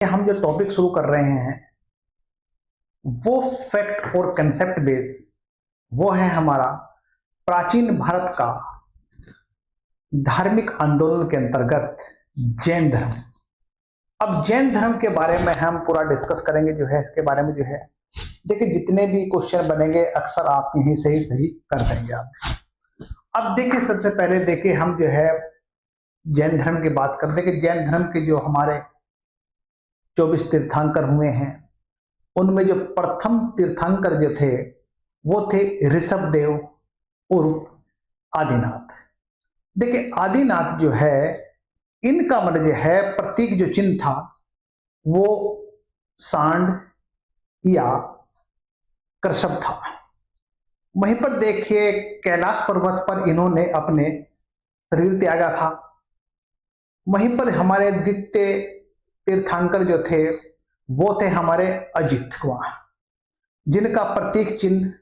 हम जो टॉपिक शुरू कर रहे हैं वो फैक्ट और कंसेप्ट बेस वो है हमारा प्राचीन भारत का धार्मिक आंदोलन के अंतर्गत जैन धर्म। अब जैन धर्म के बारे में हम पूरा डिस्कस करेंगे जो है इसके बारे में जो है देखिए जितने भी क्वेश्चन बनेंगे अक्सर आप यही सही सही कर देंगे आप। अब देखिए सबसे पहले देखिए हम जो है जैन धर्म की बात करते हैं कि जैन धर्म के जो हमारे 24 तीर्थंकर हुए हैं उनमें जो प्रथम तीर्थंकर जो थे वो थे ऋषभ देव उर्फ आदिनाथ। देखिए आदिनाथ जो है इनका मतलब जो है प्रतीक जो चिन्ह था वो सांड या कृषभ था। वहीं पर देखिए कैलाश पर्वत पर इन्होंने अपने शरीर त्यागा था। वहीं पर हमारे द्वितीय तीर्थंकर जो थे वो थे हमारे अजित कुमार जिनका प्रतीक चिन्ह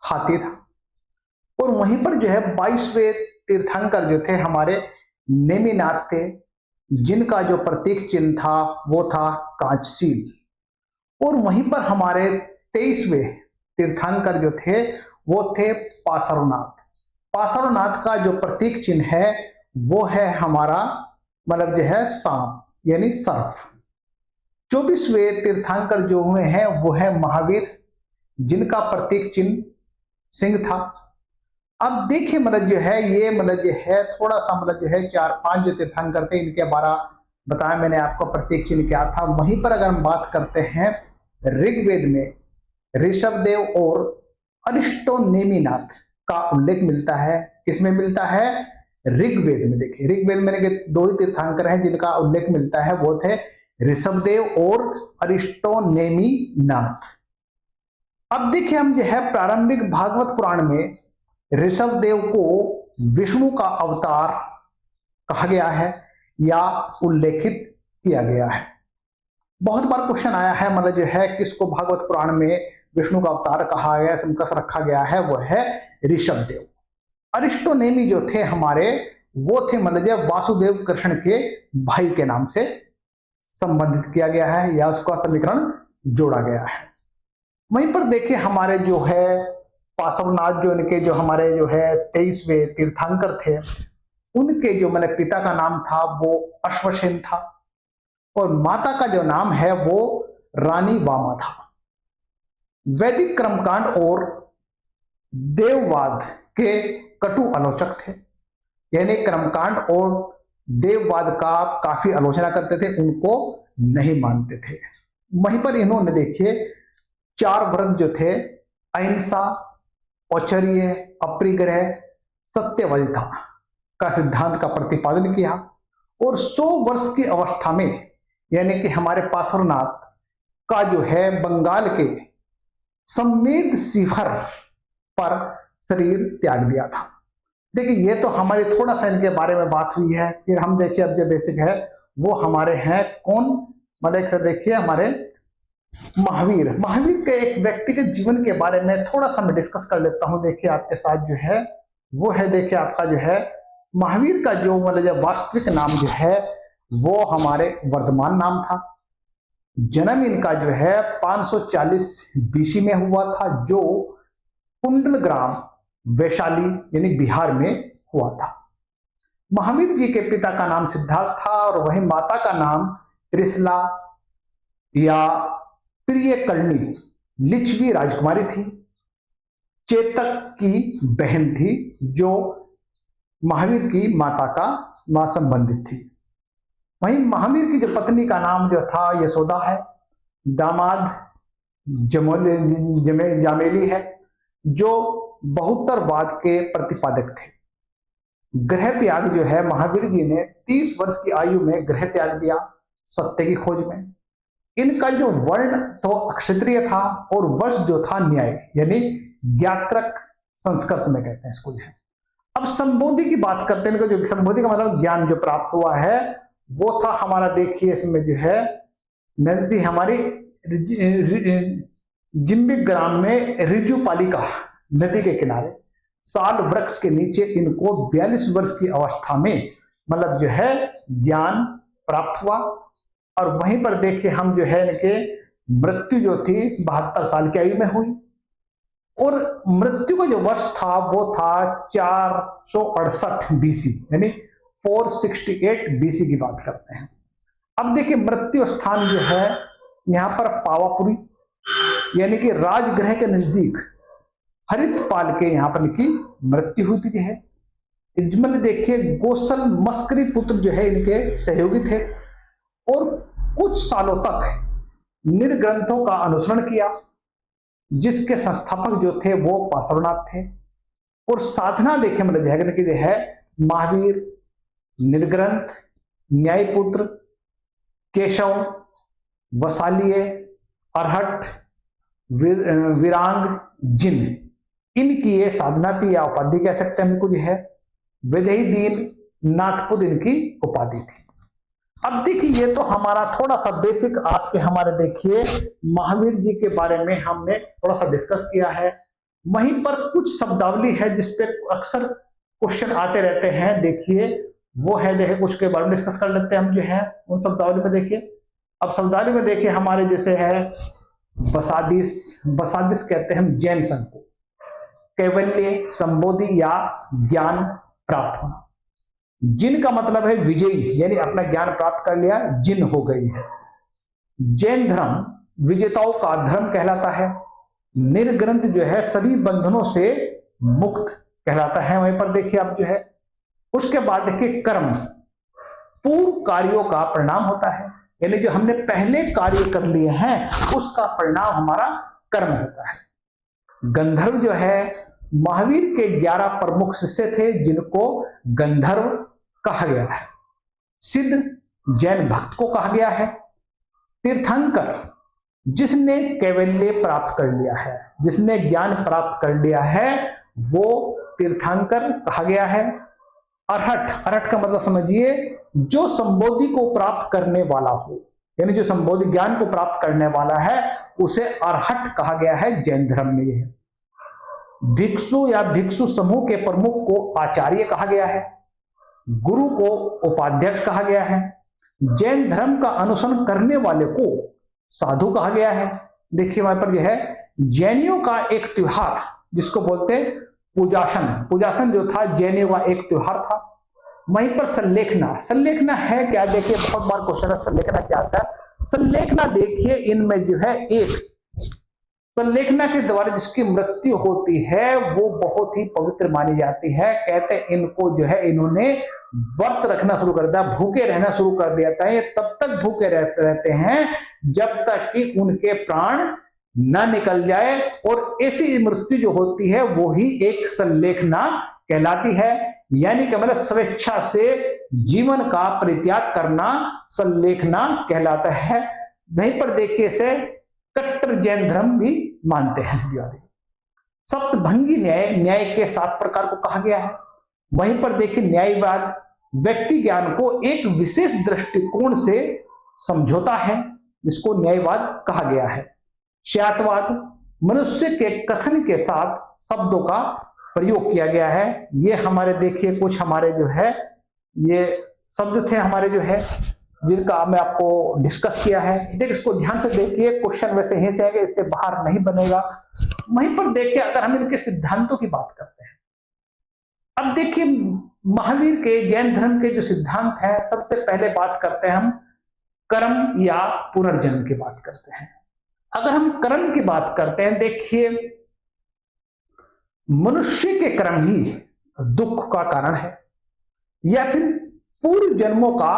हाथी था। और वहीं पर जो है 22वें तीर्थंकर जो थे हमारे नेमिनाथ थे जिनका जो प्रतीक चिन्ह था वो था कांचशील। और वहीं पर हमारे 23वें तीर्थंकर जो थे वो थे पार्श्वनाथ। पार्श्वनाथ का जो प्रतीक चिन्ह है वो है हमारा मतलब जो है सांप यानी सर्प। 24वें तीर्थंकर जो हुए हैं वो है महावीर जिनका प्रतीक चिन्ह सिंह था। अब देखिए मतलब जो है ये मतलब जो है थोड़ा सा मतलब जो है 4-5 जो तीर्थंकर थे इनके बारे बताया मैंने आपको प्रतीक चिन्ह क्या था। वहीं पर अगर हम बात करते हैं ऋग्वेद में ऋषभदेव और अरिष्टोनेमिनाथ का उल्लेख मिलता है। किसमें मिलता है? ऋग्वेद में। देखिए ऋग्वेद में दो ही तीर्थंकर हैं जिनका उल्लेख मिलता है वो थे ऋषभदेव और अरिष्टोनेमिनाथ। अब देखिए हम जो है प्रारंभिक भागवत पुराण में ऋषभदेव को विष्णु का अवतार कहा गया है या उल्लेखित किया गया है। बहुत बार क्वेश्चन आया है मतलब जो है किसको भागवत पुराण में विष्णु का अवतार कहा गया समकस रखा गया है वो है ऋषभदेव। अरिष्टोनेमी जो थे हमारे वो थे मतलब जो वासुदेव कृष्ण के भाई के नाम से संबंधित किया गया है या उसका समीकरण जोड़ा गया है। वहीं पर देखिए हमारे जो है पार्श्वनाथ जो इनके जो हमारे जो है 23वें तीर्थंकर थे उनके जो मतलब पिता का नाम था वो अश्वसेन था और माता का जो नाम है वो रानी वामा था। वैदिक कर्मकांड और देववाद के कटु आलोचक थे यानी कर्मकांड और देववाद का काफी आलोचना करते थे उनको नहीं मानते थे। वहीं पर इन्होंने देखिए 4 व्रत जो थे अहिंसा औचर्य अपरिग्रह सत्यवलता का सिद्धांत का प्रतिपादन किया और 100 वर्ष की अवस्था में यानी कि हमारे पार्श्वनाथ का जो है बंगाल के सम्मेद शिखर पर शरीर त्याग दिया था। देखिए ये तो हमारे थोड़ा सा इनके बारे में बात हुई है। फिर हम देखिए अब जो बेसिक है वो हमारे हैं कौन मतलब से देखिए हमारे महावीर। महावीर के एक व्यक्तिगत जीवन के बारे में थोड़ा सा मैं डिस्कस कर लेता हूं देखिए आपके साथ जो है वो है देखिए आपका जो है महावीर का जो मतलब वास्तविक नाम जो है वो हमारे वर्धमान नाम था। जन्म इनका जो है 540 बीसी में हुआ था जो कुंडल ग्राम वैशाली यानी बिहार में हुआ था। महावीर जी के पिता का नाम सिद्धार्थ था और वही माता का नाम त्रिशला या प्रियकर्णी लिच्छवी राजकुमारी थी। चेतक की बहन थी जो महावीर की माता का मां संबंधित थी। वहीं महावीर की जो पत्नी का नाम जो था यशोदा है। दामाद जामेली है जो बहुत्तरवाद के प्रतिपादक थे। गृह त्याग जो है महावीर जी ने 30 वर्ष की आयु में गृह त्याग दिया सत्य की खोज में। इनका जो वर्ण तो क्षत्रिय था और वर्ष जो था न्याय यानी ज्ञात्रक संस्कृत में कहते हैं इसको है। अब संबोधि की बात करते हैं। जो संबोधि का मतलब ज्ञान जो प्राप्त हुआ है वो था हमारा देखिए इसमें जो है नदी हमारी जिम्बिक ग्राम में रिजुपालिका नदी के किनारे साल वृक्ष के नीचे इनको 42 वर्ष की अवस्था में मतलब जो है ज्ञान प्राप्त हुआ। और वहीं पर देखिए हम जो है इनके मृत्यु जो थी 72 साल की आयु में हुई। और मृत्यु का जो वर्ष था वो था 468 बीसी, यानी 468 बीसी की बात करते हैं। अब देखिए मृत्यु स्थान जो है यहां पर पावापुरी, यानी कि राजगृह के नजदीक हरितपाल के यहां पर इनकी मृत्यु हुई थी है। इनमें देखिए गोसल मस्करी पुत्र जो है इनके सहयोगी थे और कुछ सालों तक निर्ग्रंथों का अनुसरण किया, जिसके संस्थापक जो थे वो पार्श्वनाथ थे। और साधना देखिए मतलब ध्यान की जो है महावीर, निर्ग्रंथ, न्यायपुत्र, केशव, वसालिय, अरहट, विरांग, जिन, इनकी ये साधना थी या उपाधि कह सकते हैं हमको जो है। विधेयी दीन नाथपुर इनकी उपाधि थी। अब देखिए ये तो हमारा थोड़ा सा बेसिक आपके हमारे देखिए महावीर जी के बारे में हमने थोड़ा सा डिस्कस किया है। वहीं पर कुछ शब्दावली है जिसपे अक्सर क्वेश्चन आते रहते हैं, देखिए वो है देखिए कुछ के बारे में डिस्कस कर लेते हैं हम जो है उन शब्दावली में। देखिए अब शब्दावली में देखिए हमारे जैसे है बसादिस, बसादिस कहते हैं हम जैन संघ को, कैवल्य, संबोधि या ज्ञान प्राप्त होना। जिन का मतलब है विजयी, यानी अपना ज्ञान प्राप्त कर लिया, जिन हो गई है। जैन धर्म विजेताओं का धर्म कहलाता है। निर्ग्रंथ जो है सभी बंधनों से मुक्त कहलाता है। वहीं पर देखिए आप जो है उसके बाद देखिए कर्म पूर्व कार्यों का परिणाम होता है, यानी जो हमने पहले कार्य कर लिए हैं उसका परिणाम हमारा कर्म होता है। गंधर्व जो है महावीर के 11 प्रमुख शिष्य थे जिनको गंधर्व कहा गया है। सिद्ध जैन भक्त को कहा गया है। तीर्थंकर जिसने कैवल्य प्राप्त कर लिया है, जिसने ज्ञान प्राप्त कर लिया है वो तीर्थंकर कहा गया है। अरहट, अरहट का मतलब समझिए जो संबोधि को प्राप्त करने वाला हो, यानी जो संबोधि ज्ञान को प्राप्त करने वाला है उसे अरहट कहा गया है जैन धर्म में। यह भिक्षु या भिक्षु समूह के प्रमुख को आचार्य कहा गया है। गुरु को उपाध्यक्ष कहा गया है। जैन धर्म का अनुसरण करने वाले को साधु कहा गया है। देखिए वहां पर यह है जैनियों का एक त्योहार जिसको बोलते हैं पूजासन, पूजासन जो था जैनियों का एक त्योहार था। वहीं पर संलेखना, संलेखना है क्या, देखिए बहुत बार क्वेश्चन है संलेखना क्या आता है। संलेखना देखिए इनमें जो है एक संलेखना के द्वारा जिसकी मृत्यु होती है वो बहुत ही पवित्र मानी जाती है। कहते हैं इनको जो है इन्होंने व्रत रखना शुरू कर दिया, भूखे रहना शुरू कर दिया था। ये तब तक भूखे रहते हैं जब तक कि उनके प्राण न निकल जाए, और ऐसी मृत्यु जो होती है वो ही एक संलेखना कहलाती है। यानी कि मतलब स्वेच्छा से जीवन का परित्याग करना संलेखना कहलाता है। वहीं पर देखिए इसे कट्टर जैन धर्म भी मानते हैं। सप्तभंगी न्याय, न्याय के 7 प्रकार को कहा गया है। वहीं पर देखिए न्यायवाद व्यक्ति ज्ञान को एक विशेष दृष्टिकोण से समझौता है, जिसको न्यायवाद कहा गया है। श्यातवाद मनुष्य के कथन के साथ शब्दों का प्रयोग किया गया है। ये हमारे देखिए कुछ हमारे जो है ये शब्द थे हमारे जो है जिनका मैं आपको डिस्कस किया है। देखिए इसको ध्यान से देखिए, क्वेश्चन वैसे यहीं से आएगा, इससे बाहर नहीं बनेगा। वहीं पर देखिए अगर हम इनके सिद्धांतों की बात करते हैं, अब देखिए महावीर के जैन धर्म के जो सिद्धांत हैं, सबसे पहले बात करते हैं हम कर्म या पुनर्जन्म की बात करते हैं। अगर हम कर्म की बात करते हैं, देखिए मनुष्य के कर्म ही दुख का कारण है या फिर पूर्व जन्मों का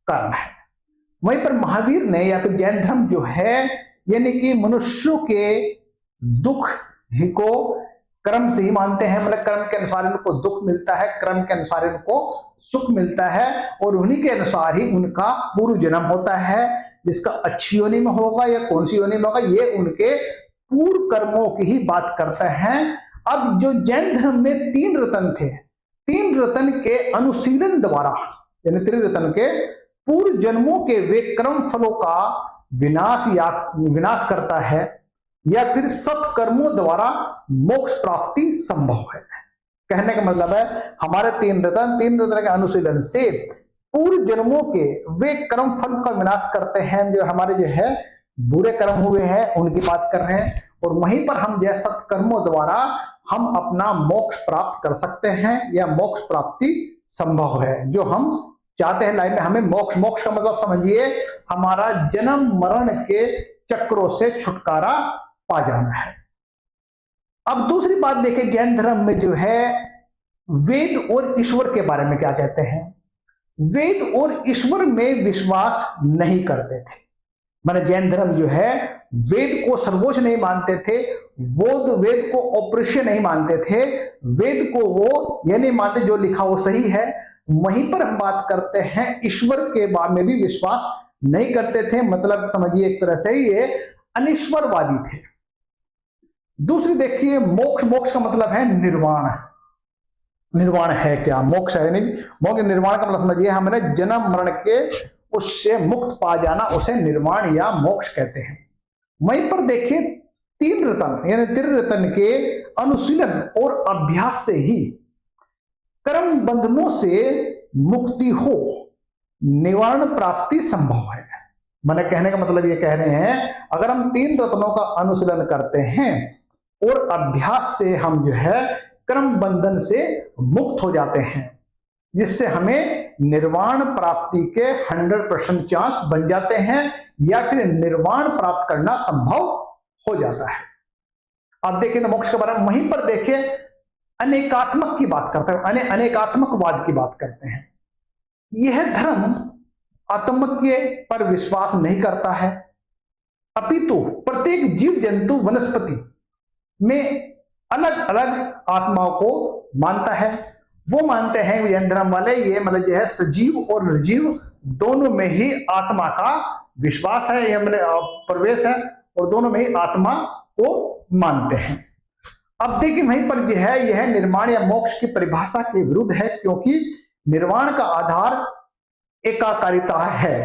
कर्म है। वहीं पर महावीर ने या फिर जैन धर्म जो है यानी कि मनुष्यों के दुख ही को कर्म से ही मानते हैं। मतलब कर्म के अनुसार इनको दुख मिलता है, कर्म के अनुसार इनको सुख मिलता है, और उन्हीं के अनुसार ही उनका पूर्व जन्म होता है, जिसका अच्छी योनि में होगा या कौन सी योनि में होगा, ये उनके पूर्व कर्मों की ही बात करते हैं। अब जो जैन धर्म में 3 रतन थे, 3 रतन के अनुशीलन द्वारा यानी त्रिरतन के पूर्व जन्मों के वे कर्म फलों का विनाश करता है या फिर सत्कर्मों द्वारा मोक्ष प्राप्ति संभव है। कहने का मतलब है हमारे 3 रतन के अनुशीलन से पूर्व जन्मों के वे कर्म फल का विनाश करते हैं, जो हमारे जो है बुरे कर्म हुए हैं उनकी बात कर रहे हैं, और वहीं पर हम जो सत्कर्मों द्वारा हम अपना मोक्ष प्राप्त कर सकते हैं या मोक्ष प्राप्ति संभव है। जो हम चाहते हैं लाइफ में, हमें मोक्ष, मोक्ष का मतलब समझिए हमारा जन्म मरण के चक्रों से छुटकारा पा जाना है। अब दूसरी बात देखें, जैन धर्म में जो है वेद और ईश्वर के बारे में क्या कहते हैं। वेद और ईश्वर में विश्वास नहीं करते थे, माने जैन धर्म जो है वेद को सर्वोच्च नहीं मानते थे, वेद को ऑपरेशन नहीं मानते थे, वेद को वो ये नहीं मानते जो लिखा वो सही है। वहीं पर हम बात करते हैं ईश्वर के बारे में भी विश्वास नहीं करते थे, मतलब समझिए एक तरह से ये अनिश्वरवादी थे। दूसरी देखिए मोक्ष, मोक्ष का मतलब है निर्वाण। निर्वाण है क्या, मोक्ष है नहीं, मोक्ष निर्वाण का मतलब समझिए हमने जन्म मरण के उससे मुक्त पा जाना, उसे निर्वाण या मोक्ष कहते हैं। वहीं पर देखिए तीन रतन यानी त्रिरतन के अनुशीलन और अभ्यास से ही कर्म बंधनों से मुक्ति हो, निवारण प्राप्ति संभव है। मैंने कहने का मतलब ये कह रहे हैं अगर हम तीन रत्नों का अनुशीलन करते हैं और अभ्यास से हम जो है कर्म बंधन से मुक्त हो जाते हैं, जिससे हमें निर्वाण प्राप्ति के 100% चांस बन जाते हैं या फिर निर्वाण प्राप्त करना संभव हो जाता है। अब देखिए मोक्ष के बारे में, वहीं पर देखिए अनेकात्मक की बात करते हैं, अनेकात्मकवाद की बात करते हैं। यह धर्म आत्मज्ञ पर विश्वास नहीं करता है, अपितु प्रत्येक जीव जंतु वनस्पति में अलग अलग आत्माओं को मानता है। वो मानते हैं जैन धर्म वाले ये मतलब जो है सजीव और निर्जीव दोनों में ही आत्मा का विश्वास है या प्रवेश है, और दोनों में ही आत्मा को मानते हैं। अब देखिए वहीं पर जो है यह निर्वाण या मोक्ष की परिभाषा के विरुद्ध है, क्योंकि निर्वाण का आधार एकाकारिता है।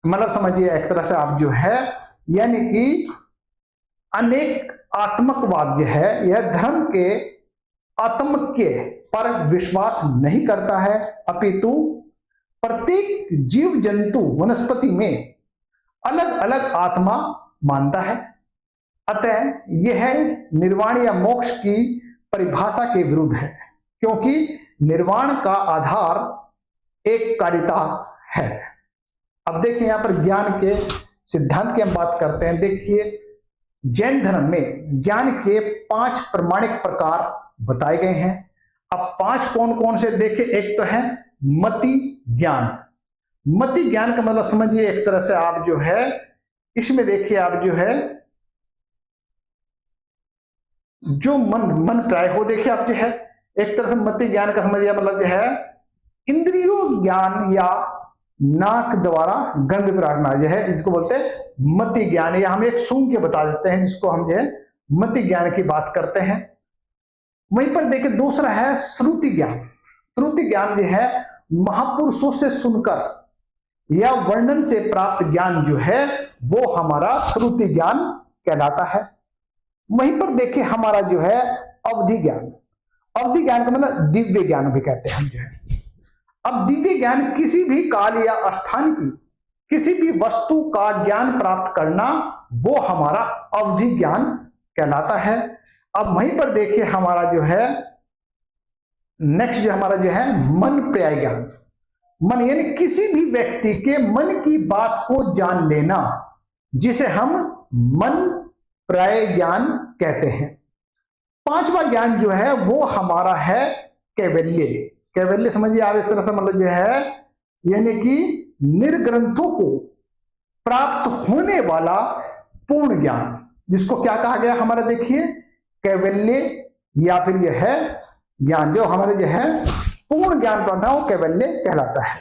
मतलब समझिए एक तरह से आप जो है यानी कि अनेक आत्मकवाद जो है यह धर्म के आत्मज्ञ पर विश्वास नहीं करता है, अपितु प्रत्येक जीव जंतु वनस्पति में अलग अलग आत्मा मानता है। अतः यह निर्वाण या मोक्ष की परिभाषा के विरुद्ध है, क्योंकि निर्वाण का आधार एक कारिता है। अब देखिए यहां पर ज्ञान के सिद्धांत की हम बात करते हैं। देखिए जैन धर्म में ज्ञान के 5 प्रमाणिक प्रकार बताए गए हैं। अब 5 कौन कौन से देखें, एक तो है मति ज्ञान। मति ज्ञान का मतलब समझिए एक तरह से आप जो है इसमें देखिए आप जो है जो मन प्राय हो, देखिए आप जो है एक तरह से मति ज्ञान का समझिए मतलब जो है इंद्रियों ज्ञान या नाक द्वारा गंध प्रागना जो है जिसको बोलते हैं मति ज्ञान, या हम एक सूंघ के बता देते हैं जिसको हम जो है मति ज्ञान की बात करते हैं। वहीं पर देखिए दूसरा है श्रुति ज्ञान। श्रुति ज्ञान जो है महापुरुषों से सुनकर या वर्णन से प्राप्त ज्ञान जो है वो हमारा श्रुति ज्ञान कहलाता है। वहीं पर देखिए हमारा जो है अवधि ज्ञान। अवधि ज्ञान का मतलब दिव्य ज्ञान भी कहते हैं हम जो है। अब दिव्य ज्ञान किसी भी काल या स्थान की किसी भी वस्तु का ज्ञान प्राप्त करना वो हमारा अवधि ज्ञान कहलाता है। अब वहीं पर देखिए हमारा जो है नेक्स्ट जो हमारा जो है मन पर्याय ज्ञान। मन यानी किसी भी व्यक्ति के मन की बात को जान लेना, जिसे हम मन पर्याय ज्ञान कहते हैं। 5वां ज्ञान जो है वो हमारा है कैवल्य। कैवल्य समझिए आप एक तरह से मतलब जो है यानी कि निर्ग्रंथों को प्राप्त होने वाला पूर्ण ज्ञान, जिसको क्या कहा गया हमारा देखिए कैवल्य, या फिर यह है ज्ञान जो हमारे जो है पूर्ण ज्ञान प्राप्त है वो कैवल्य कहलाता है।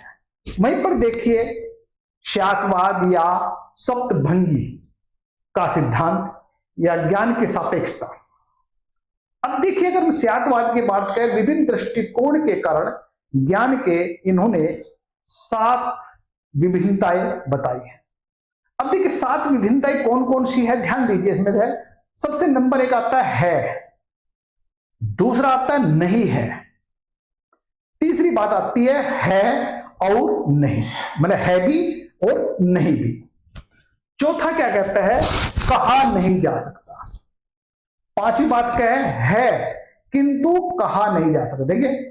वहीं पर देखिए शातवाद या सप्तभंगी का सिद्धांत या ज्ञान की सापेक्षता। अब देखिए अगर हम शातवाद की बात करें, विभिन्न दृष्टिकोण के कारण ज्ञान के इन्होंने 7 विभिन्नताएं बताई हैं। अब देखिए 7 विभिन्नताएं कौन कौन सी है, ध्यान दीजिए इसमें है सबसे नंबर 1 आता है, दूसरा आता है नहीं है, तीसरी बात आती है और नहीं, मतलब है भी और नहीं भी। चौथा क्या कहता है, कहा नहीं जा सकता। पांचवी बात क्या है किंतु कहा नहीं जा सकता। देखिए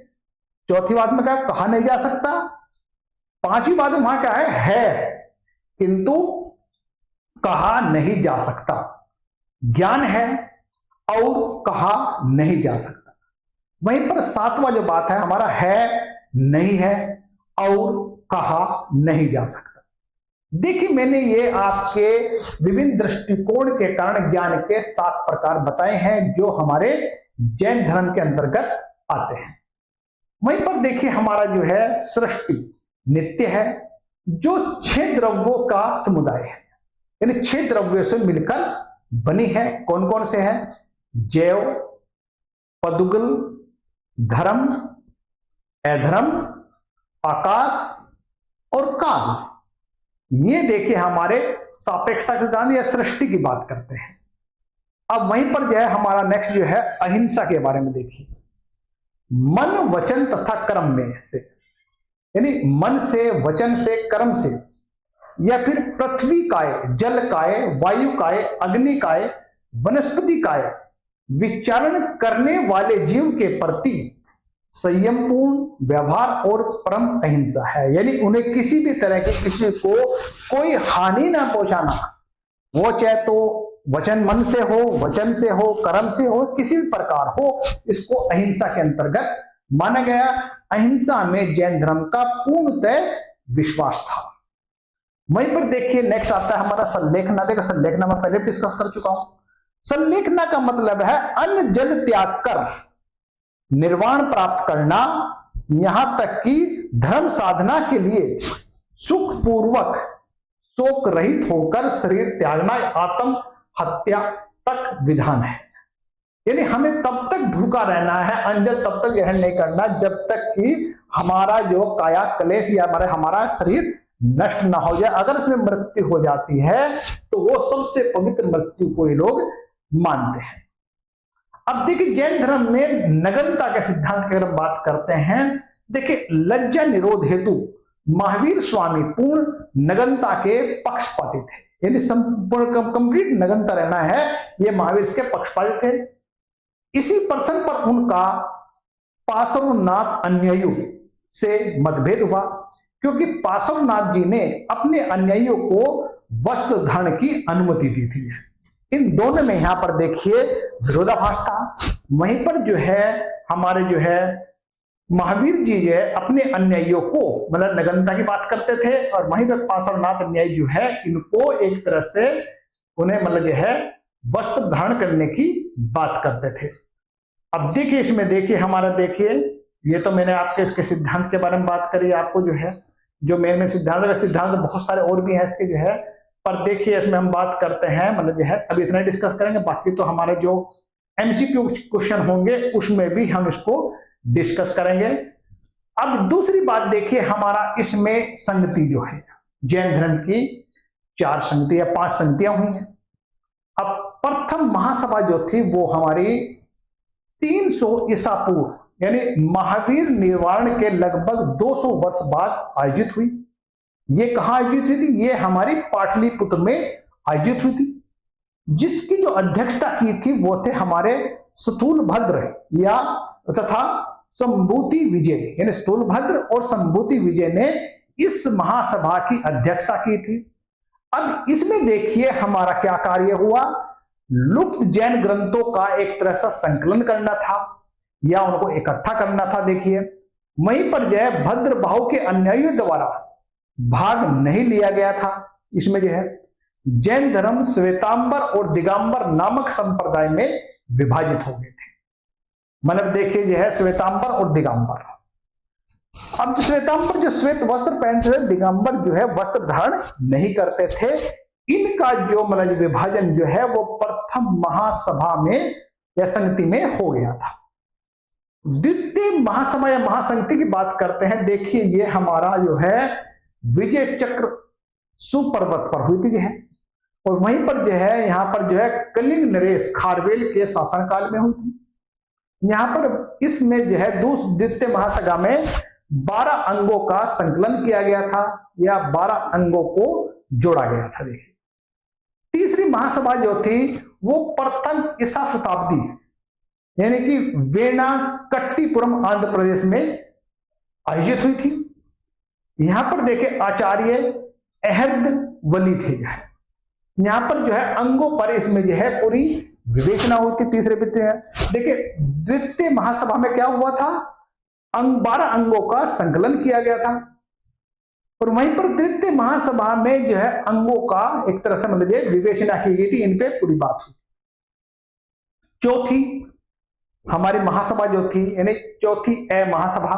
चौथी बात में क्या, कहा नहीं जा सकता। पांचवी बात में वहां क्या है किंतु कहा नहीं जा सकता। ज्ञान है और कहा नहीं जा सकता। वहीं पर सातवां जो बात है हमारा है, नहीं है और कहा नहीं जा सकता। देखिए मैंने ये आपके विभिन्न दृष्टिकोण के कारण ज्ञान के 7 प्रकार बताए हैं जो हमारे जैन धर्म के अंतर्गत आते हैं। वहीं पर देखिए हमारा जो है सृष्टि नित्य है, जो 6 द्रव्यों का समुदाय है, यानी 6 द्रव्यों से मिलकर बनी है। कौन कौन से हैं, जैव, पदुगल, धर्म, अधर्म, आकाश और काल। ये देखिए हमारे सापेक्षता सिद्धांत या सृष्टि की बात करते हैं। अब वहीं पर जो है हमारा नेक्स्ट जो है अहिंसा के बारे में देखिए। मन, वचन तथा कर्म में से, यानी मन से, वचन से, कर्म से, या फिर पृथ्वी काय, जल काय, वायु काय, अग्नि काय, वनस्पति काय विचारण करने वाले जीव के प्रति संयमपूर्ण व्यवहार और परम अहिंसा है। यानी उन्हें किसी भी तरह के किसी को कोई हानि ना पहुंचाना, वो चाहे तो वचन मन से हो, वचन से हो, कर्म से हो, किसी भी प्रकार हो, इसको अहिंसा के अंतर्गत माना गया। अहिंसा में जैन धर्म का पूर्णतः विश्वास था। वहीं पर देखिए नेक्स्ट आता है हमारा संलेखना। देखो संलेखना में पहले डिस्कस कर चुका हूं। संलेखना का मतलब है अन्न जल त्याग कर निर्वाण प्राप्त करना, यहां तक कि धर्म साधना के लिए सुख पूर्वक शोक रहित होकर शरीर त्यागना आत्म हत्या तक विधान है। यानी हमें तब तक भूखा रहना है, अन्न तब तक ग्रहण नहीं करना जब तक कि हमारा जो काया कलेश या हमारा शरीर नष्ट ना हो जाए। अगर इसमें मृत्यु हो जाती है तो वो सबसे पवित्र मृत्यु को ये लोग मानते हैं। अब देखिए जैन धर्म में नग्नता के सिद्धांत की अगर बात करते हैं, देखिए लज्जा निरोध हेतु महावीर स्वामी पूर्ण नग्नता के पक्षपाती थे। यानी संपूर्ण कंप्लीट नग्नता रहना है, ये महावीर के पक्षपाती थे। इसी प्रश्न पर उनका पार्श्वनाथ अनुयायियों से मतभेद हुआ, क्योंकि पार्श्वनाथ जी ने अपने अनुयायियों को वस्त्र धारण की अनुमति दी थी। इन दोनों में यहां पर देखिए विरोधाभास था। वहीं पर जो है हमारे जो है महावीर जी जो है अपने अनुयायियों को मतलब नग्नता की बात करते थे, और वहीं पर पार्श्वनाथ अनुयायी जो है इनको एक तरह से उन्हें मतलब जो है वस्त्र धारण करने की बात करते थे। अब देखिए इसमें देखिए हमारा देखिए ये तो मैंने आपके इसके सिद्धांत के बारे में बात करी, आपको जो है जो मेन सिद्धांत बहुत सारे और भी हैं इसके जो है, पर देखिए इसमें हम बात करते हैं मतलब जो है अभी इतना डिस्कस करेंगे, बाकी तो हमारे जो एमसीक्यू क्वेश्चन होंगे उसमें भी हम इसको डिस्कस करेंगे। अब दूसरी बात देखिए हमारा इसमें संगति जो है जैन धर्म की 4 संगति या 5 संगतियां हुई हैं। अब प्रथम महासभा जो थी वो हमारी 300 ईसा पूर्व यानी महावीर निर्वाण के लगभग 200 वर्ष बाद आयोजित हुई। ये कहां आयोजित हुई थी, ये हमारी पाटलिपुत्र में आयोजित हुई थी। जिसकी जो अध्यक्षता की थी वो थे हमारे स्थूलभद्र या तथा संभूति विजय, यानी स्थूलभद्र और संभूति विजय ने इस महासभा की अध्यक्षता की थी। अब इसमें देखिए हमारा क्या कार्य हुआ, लुप्त जैन ग्रंथों का एक तरह से संकलन करना था या उनको इकट्ठा करना था। देखिए वहीं पर जो है भद्रबाहु के अनुयायियों द्वारा भाग नहीं लिया गया था। इसमें जो है जैन धर्म श्वेतांबर और दिगंबर नामक संप्रदाय में विभाजित हो गए थे। मतलब देखिए जो है श्वेतांबर और दिगंबर। अब जो श्वेतांबर जो श्वेत वस्त्र पहनते थे, दिगंबर जो है वस्त्र धारण नहीं करते थे। इनका जो मतलब विभाजन जो है वो प्रथम महासभा में या संगति में हो गया था। द्वितीय महासभा या महासंगति की बात करते हैं, देखिए ये हमारा जो है विजय चक्र सुपर्वत पर हुई थी है, और वहीं पर जो है यहां पर जो है कलिंग नरेश खारवेल के शासनकाल में हुई थी। यहां पर इसमें जो है द्वितीय महासभा में 12 अंगों का संकलन किया गया था या 12 अंगों को जोड़ा गया था। देखिए, तीसरी महासभा जो थी वो प्रथम ईसा शताब्दी यानी कि वेनाकट्टीपुरम आंध्र प्रदेश में आयोजित हुई थी। यहां पर देखिए आचार्य अहद वली थे। यहां पर जो है अंगों पर इसमें जो है पूरी विवेचना हुई थी। तीसरे वित्तीय देखिए द्वितीय महासभा में क्या हुआ था, 12 अंगों का संकलन किया गया था और वहीं पर तृतीय महासभा में जो है अंगों का एक तरह से मतलब विवेचना की गई थी, इन पे पूरी बात हुई। चौथी हमारी महासभा जो थी यानी चौथी ए महासभा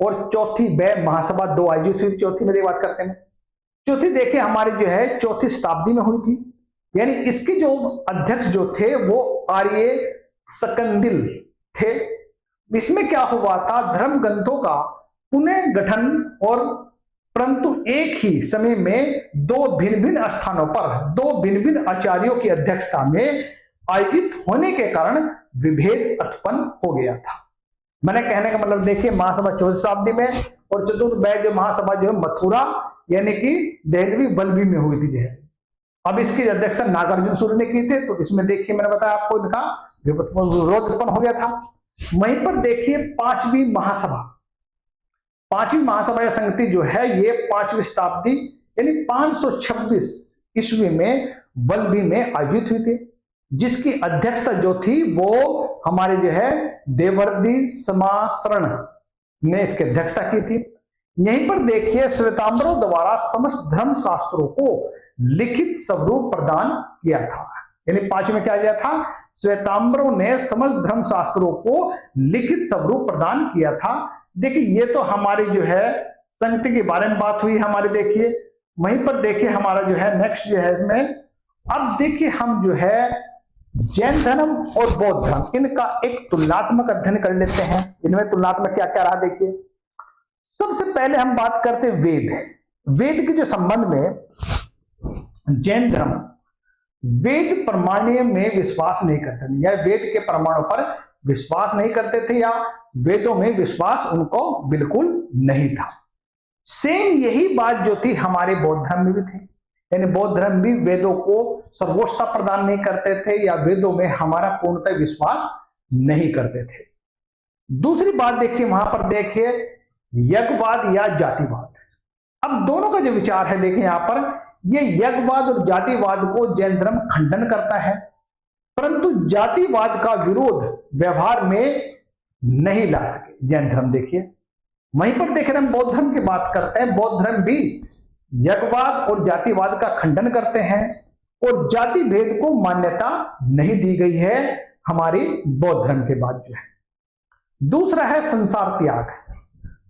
और चौथी बे महासभा दो आयोजित हुई। चौथी में बात करते हैं, चौथी देखिए हमारी जो है चौथी शताब्दी में हुई थी, यानी इसके जो अध्यक्ष जो थे वो आर्य सकंदिल थे। इसमें क्या हुआ था, धर्म ग्रंथों का पुनः गठन और परंतु एक ही समय में दो भिन्न भिन्न स्थानों पर दो भिन्न भिन्न आचार्यों की अध्यक्षता में आयोजित होने के कारण विभेद उत्पन्न हो गया था। मैंने कहने का मतलब देखिए महासभा 14वीं शताब्दी में और चतुर्थ जो महासभा जो है मथुरा यानी कि देहलवी बल्लभी में हुई थी। जो है अब इसकी अध्यक्षता नागार्जुन सूर्य ने की थी। तो इसमें देखिए मैंने बताया आपको इनका विरोध उत्पन्न हो गया था। वहीं पर देखिए पांचवी महासभा या संगति जो है ये 5वीं शताब्दी यानी 526 ईस्वी में बल्लभी में आयोजित हुई थी, जिसकी अध्यक्षता जो थी वो हमारे जो है देवर्षि समासरण ने इसकी अध्यक्षता की थी। यहीं पर देखिए श्वेतांबरों द्वारा समस्त धर्म शास्त्रों को लिखित स्वरूप प्रदान किया था। यानी 5 में क्या किया था, श्वेतांबरों ने समस्त धर्म शास्त्रों को लिखित स्वरूप प्रदान किया था। देखिए ये तो हमारी जो है संगति के बारे में बात हुई हमारी। देखिए वहीं पर देखिए हमारा जो है नेक्स्ट जो है इसमें अब देखिए हम जो है जैन धर्म और बौद्ध धर्म इनका एक तुलनात्मक अध्ययन कर लेते हैं। इनमें तुलनात्मक क्या क्या रहा देखिए। सबसे पहले हम बात करते हैं वेद के जो संबंध में जैन धर्म वेद प्रमाणीय में विश्वास नहीं करते थे या वेद के प्रमाणों पर विश्वास नहीं करते थे या वेदों में विश्वास उनको बिल्कुल नहीं था। सेम यही बात जो थी हमारे बौद्ध धर्म में भी थी, यानी बौद्ध धर्म भी वेदों को सर्वोच्चता प्रदान नहीं करते थे या वेदों में हमारा पूर्णतः विश्वास नहीं करते थे। दूसरी बात देखिए वहां पर देखिए यज्ञवाद या जातिवाद। अब दोनों का जो विचार है देखिए यहां पर ये यज्ञवाद और जातिवाद को जैन धर्म खंडन करता है, परंतु जातिवाद का विरोध व्यवहार में नहीं ला सके जैन धर्म। देखिए वहीं पर देख रहे हम बौद्ध धर्म की बात करते हैं, बौद्ध धर्म भी यज्ञवाद और जातिवाद का खंडन करते हैं और जाति भेद को मान्यता नहीं दी गई है हमारी बौद्ध धर्म के बाद जो है। दूसरा है संसार त्याग।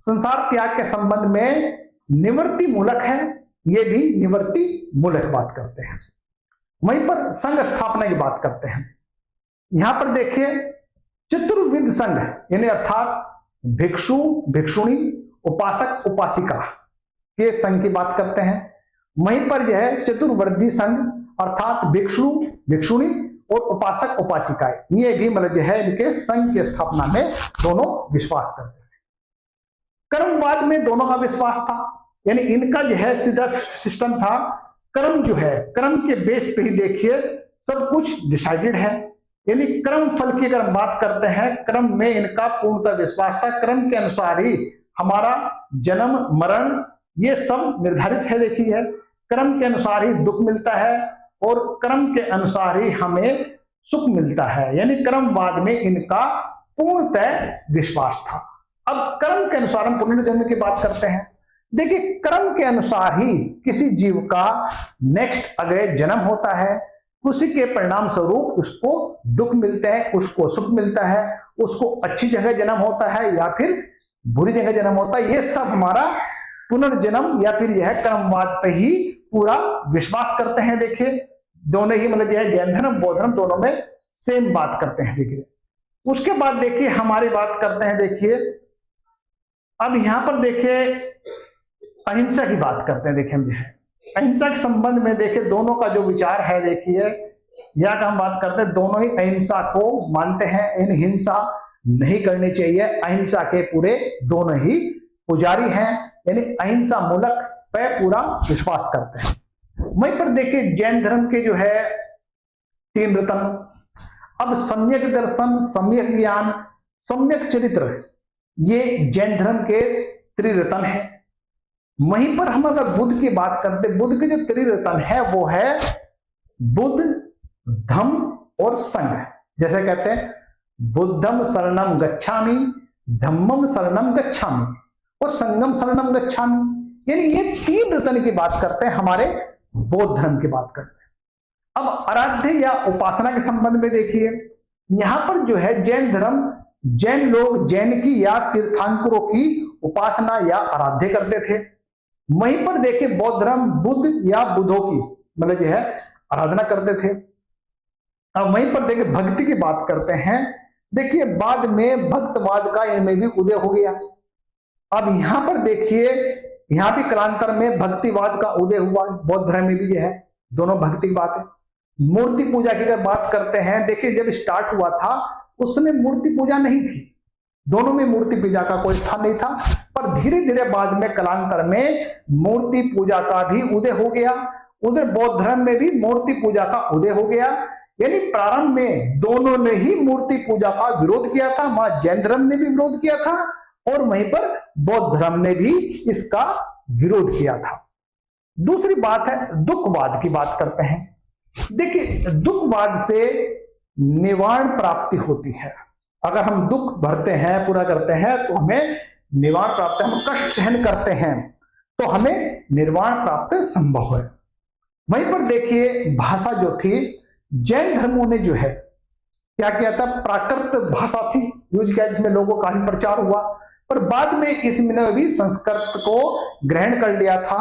संसार त्याग के संबंध में निवृत्ति मूलक है, ये भी निवृत्ति मूलक बात करते हैं। वहीं पर संघ स्थापना की बात करते हैं। यहां पर देखिए चतुर्विध संघ यानी अर्थात भिक्षु भिक्षुणी उपासक उपासिका के संघ की बात करते हैं। वहीं पर यह है चतुर्वर्धी संघ अर्थात भिक्षु भिक्षुणी और उपासक उपासिकाएं, ये भी मतलब जो है इनके संघ की स्थापना में दोनों विश्वास करते हैं। कर्मवाद में दोनों का विश्वास था, यानी इनका जो है सीधा सिस्टम था कर्म जो है कर्म के बेस पे ही देखिए सब कुछ डिसाइडेड है, यानी कर्म फल की अगर बात करते हैं कर्म में इनका पूर्णतः विश्वास था। कर्म के अनुसार ही हमारा जन्म मरण ये सब निर्धारित है। देखिए कर्म के अनुसार ही दुख मिलता है और कर्म के अनुसार ही हमें सुख मिलता है, यानी कर्मवाद में इनका पूर्णतः विश्वास था। अब कर्म के अनुसार हम पुनर्जन्म की बात करते हैं। देखिए कर्म के अनुसार ही किसी जीव का नेक्स्ट अगले जन्म होता है, उसी के परिणाम स्वरूप उसको दुख मिलते हैं, उसको सुख मिलता है, उसको अच्छी जगह जन्म होता है या फिर बुरी जगह जन्म होता है। ये सब हमारा पुनर्जन्म या फिर यह कर्मवाद पे ही पूरा विश्वास करते हैं। देखिए दोनों ही मतलब यह जैन धर्म बौद्ध धर्म दोनों में सेम बात करते हैं। देखिए उसके बाद देखिए हमारी बात करते हैं। देखिए अब यहां पर देखिए अहिंसा की बात करते हैं। देखिए हम अहिंसा के संबंध में देखिए दोनों का जो विचार है देखिए यहाँ का हम बात करते हैं, दोनों ही अहिंसा को मानते हैं, इन हिंसा नहीं करनी चाहिए, अहिंसा के पूरे दोनों ही पुजारी हैं, यानी अहिंसा मूलक पे पूरा विश्वास करते हैं। वहीं पर देखिए जैन धर्म के जो है 3 रत्न, अब सम्यक दर्शन, सम्यक ज्ञान, सम्यक चरित्र, ये जैन धर्म के त्रिरत्न है। वहीं पर हम अगर बुद्ध की बात करते, बुद्ध के जो त्रिरत्न है वो है बुद्ध, धम्म और संघ। जैसे कहते हैं बुद्धम शरणम गच्छामि, धम्मम शरणम गच्छामि और संघम शरणम गच्छामि, यानी ये 3 रत्न की बात करते हैं, हमारे बौद्ध धर्म की बात करते हैं। अब आराध्य या उपासना के संबंध में देखिए, यहां पर जो है जैन धर्म, जैन लोग जैन की या तीर्थंकरों की उपासना या आराध्य करते थे। वहीं पर देखिए बौद्ध धर्म बुद्ध या बुद्धों की मतलब जो है आराधना करते थे। अब वहीं पर देखिए भक्ति की बात करते हैं, देखिए बाद में भक्तवाद का इनमें भी उदय हो गया। अब यहां पर देखिए यहां भी कालांतर में भक्तिवाद का उदय हुआ, बौद्ध धर्म में भी जो है दोनों भक्ति की बात है। मूर्ति पूजा की अगर बात करते हैं, देखिए जब स्टार्ट हुआ था उस समय मूर्ति पूजा नहीं थी, दोनों में मूर्ति पूजा का कोई स्थान नहीं था, पर धीरे धीरे बाद में कालांतर में मूर्ति पूजा का भी उदय हो गया। उधर बौद्ध धर्म में भी मूर्ति पूजा का उदय हो गया, यानी प्रारंभ में दोनों ने ही मूर्ति पूजा का विरोध किया था। वहां जैन धर्म ने भी विरोध किया था और वहीं पर बौद्ध धर्म ने भी इसका विरोध किया था। दूसरी बात है दुखवाद की बात करते हैं। देखिए दुखवाद से निवारण प्राप्ति होती है। अगर हम दुख भरते हैं, पूरा करते हैं तो हमें निवारण प्राप्त है, हम कष्ट सहन करते हैं तो हमें निर्वाण प्राप्त संभव है। वहीं पर देखिए भाषा जो थी, जैन धर्मों ने जो है क्या किया था, प्राकृत भाषा थी यूज किया, जिसमें लोगों का काफी प्रचार हुआ, पर बाद में इसमें भी संस्कृत को ग्रहण कर लिया था।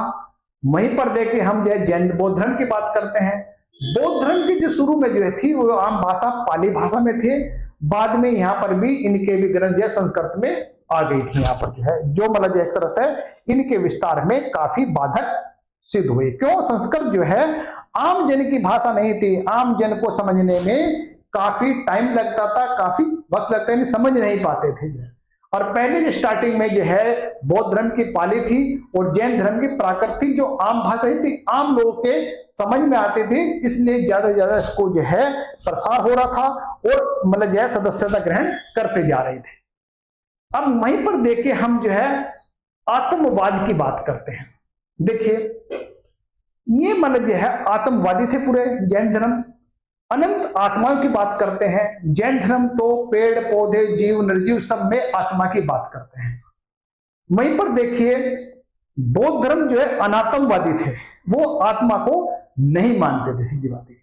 वहीं पर देखिए हम जो है जैन बौद्ध धर्म की बात करते हैं, बौद्ध धर्म की जो शुरू में जो थी वो आम भाषा पाली भाषा में थे, बाद में यहाँ पर भी इनके भी ग्रंथ जो संस्कृत में आ गई थी, यहाँ पर जो है जो मतलब एक तरह से इनके विस्तार में काफी बाधक सिद्ध हुई। क्यों, संस्कृत जो है आम जन की भाषा नहीं थी, आम जन को समझने में काफी टाइम लगता था, काफी वक्त लगता है, समझ नहीं पाते थे। और पहले जो स्टार्टिंग में जो है बौद्ध धर्म की पाली थी और जैन धर्म की प्राकृत थी, जो आम भाषा थी, आम लोगों के समझ में आते थे, इसलिए ज्यादा से ज्यादा इसको जो है प्रसार हो रहा था और मतलब जो है सदस्यता ग्रहण करते जा रहे थे। अब वहीं पर देखिए हम जो है आत्मवाद की बात करते हैं। देखिए ये मतलब जो है आत्मवादी थे पूरे जैन धर्म, अनंत आत्माओं की बात करते हैं। जैन धर्म तो पेड़ पौधे जीव निर्जीव सब में आत्मा की बात करते हैं। वहीं पर देखिए बौद्ध धर्म जो है अनात्मवादी थे, वो आत्मा को नहीं मानते थे, सीधी बात है।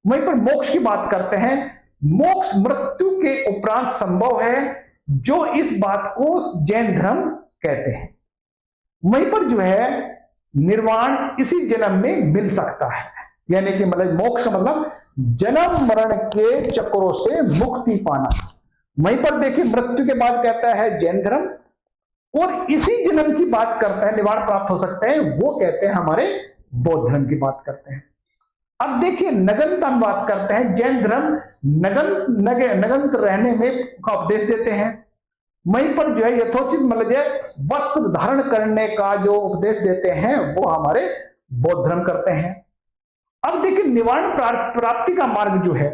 वहीं पर मोक्ष की बात करते हैं, मोक्ष मृत्यु के उपरांत संभव है, जो इस बात को जैन धर्म कहते हैं। वहीं पर जो है निर्वाण इसी जन्म में मिल सकता है, यानी कि मतलब मोक्ष का मतलब जन्म मरण के चक्रों से मुक्ति पाना। वहीं पर देखिए मृत्यु के बाद कहता है जैन धर्म, और इसी जन्म की बात करता है निवारण प्राप्त हो सकते हैं, वो कहते हैं हमारे बौद्ध धर्म की बात करते हैं। अब देखिए नगनता में बात करते हैं, जैन धर्म नगन रहने में का उपदेश देते हैं। वहीं पर जो है यथोचित मतलब वस्त्र धारण करने का जो उपदेश देते हैं वो हमारे बौद्ध धर्म करते हैं। अब देखिए निवारण प्राप्ति का मार्ग जो है,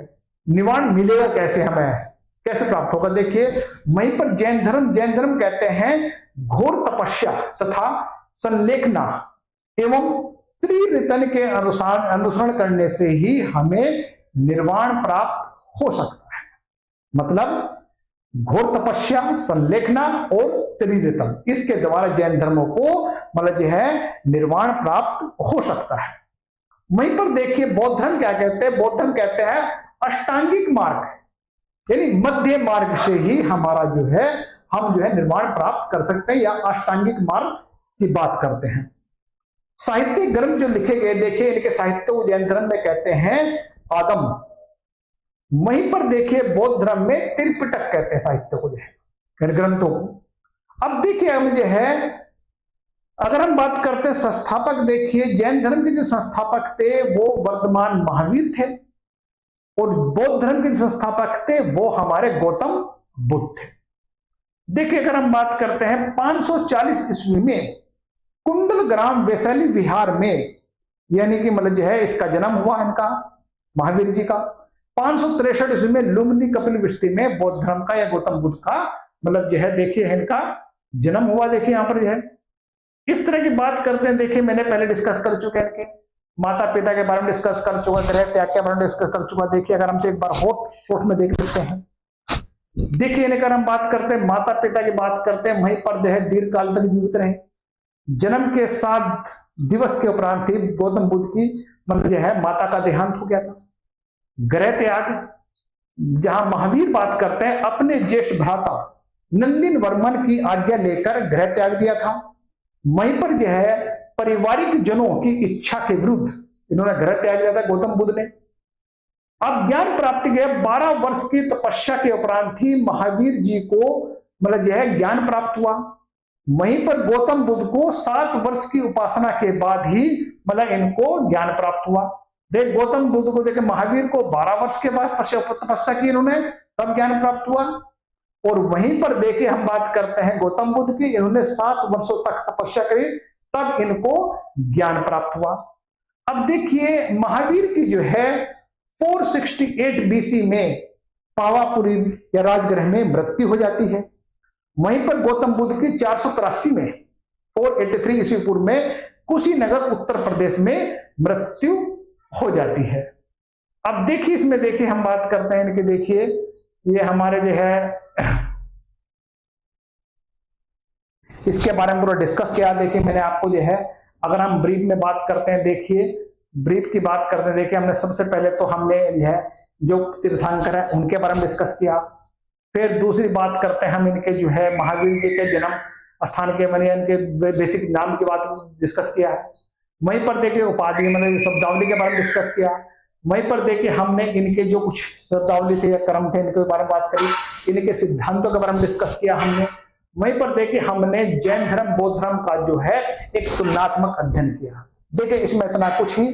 निवारण मिलेगा कैसे, हमें कैसे प्राप्त होगा। देखिए वहीं पर जैन धर्म कहते हैं घोर तपस्या तथा संलेखना एवं त्रिरत्न के अनुसरण करने से ही हमें निर्वाण प्राप्त हो सकता है। मतलब घोर तपस्या, संलेखना और त्रिरत्न, इसके द्वारा जैन धर्मों को मतलब जो है निर्वाण प्राप्त हो सकता है। वहीं पर देखिए बौद्ध धर्म क्या कहते हैं, बौद्ध धर्म कहते हैं अष्टांगिक मार्ग, यानी मध्य मार्ग से ही हमारा जो है हम जो है निर्वाण प्राप्त कर सकते हैं, या अष्टांगिक मार्ग की बात करते हैं। साहित्य ग्रंथ जो लिखे गए देखिए इनके साहित्य को जैन धर्म में कहते हैं आगम। वहीं पर देखिए बौद्ध धर्म में त्रिपिटक कहते हैं साहित्य को, जो है ग्रंथों को। अब देखिए हम जो है अगर हम बात करते हैं संस्थापक, देखिए जैन धर्म के जो संस्थापक थे वो वर्तमान महावीर थे, और बौद्ध धर्म के जो संस्थापक थे वो हमारे गौतम बुद्ध थे। देखिए अगर हम बात करते हैं 540 ईस्वी में कुंडल ग्राम वैशाली विहार में, यानी कि मतलब जो है इसका जन्म हुआ इनका महावीर जी का। 563 ईस्वी में लुम्बिनी कपिल वृष्टि में बौद्ध धर्म का या गौतम बुद्ध का मतलब जो है देखिए इनका जन्म हुआ। देखिए यहाँ पर जो है इस तरह की बात करते हैं। देखिए मैंने पहले डिस्कस कर चुके हैं इनके माता पिता के बारे में डिस्कस कर चुका, ग्रह त्याग के बारे में डिस्कस कर चुका। देखिए अगर हम एक बार शॉर्ट में देख लेते हैं। देखिए अगर हम बात करते हैं माता पिता की बात करते हैं, वहीं पर जो है दीर्घ काल तक जीवित रहे। जन्म के 7 दिवस के उपरांत ही गौतम बुद्ध की मतलब जो है माता का देहांत हो गया था। ग्रह त्याग, जहां महावीर बात करते हैं अपने ज्येष्ठ भ्राता नंदिन वर्मन की आज्ञा लेकर ग्रह त्याग दिया था। वहीं पर जो है पारिवारिक जनों की इच्छा के विरुद्ध इन्होंने ग्रह त्याग दिया था गौतम बुद्ध ने। अब ज्ञान प्राप्ति के 12 वर्ष की तपस्या के उपरांत ही महावीर जी को मतलब जो है ज्ञान प्राप्त हुआ। वहीं पर गौतम बुद्ध को 7 वर्ष की उपासना के बाद ही मतलब इनको ज्ञान प्राप्त हुआ। देख गौतम बुद्ध को देखे महावीर को 12 वर्ष के बाद तपस्या की इन्होंने, तब ज्ञान प्राप्त हुआ। और वहीं पर देखे हम बात करते हैं गौतम बुद्ध की, इन्होंने 7 वर्षों तक तपस्या करी, तब इनको ज्ञान प्राप्त हुआ। अब देखिए महावीर की जो है 468 बीसी में पावापुरी या राजगृह में मृत्यु हो जाती है। वहीं पर गौतम बुद्ध की 483 में 483 ईस्वी पूर्व में कुशीनगर उत्तर प्रदेश में मृत्यु हो जाती है। अब देखिए इसमें देखिए हम बात करते हैं इनके, देखिए ये हमारे जो है इसके बारे में पूरा डिस्कस किया। देखिए मैंने आपको जो है अगर हम ब्रीफ में बात करते हैं, देखिए ब्रीफ की बात करते हैं। देखिए हमने सबसे पहले तो हमने जो है जो तीर्थंकर है उनके बारे में डिस्कस किया। फिर दूसरी बात करते हैं हम इनके जो है महावीर जी के जन्म स्थान के माने इनके बेसिक नाम की बात डिस्कस किया है। वहीं पर देखिए उपाधि मतलब शब्दावली के बारे में डिस्कस किया। वहीं पर देखिए हमने इनके जो कुछ शब्दावली थे या कर्म थे इनके बारे में बात करी, इनके सिद्धांतों के बारे में डिस्कस किया हमने। वहीं पर देखिए हमने जैन धर्म बौद्ध धर्म का जो है एक तुलनात्मक अध्ययन किया। देखिए इसमें इतना कुछ ही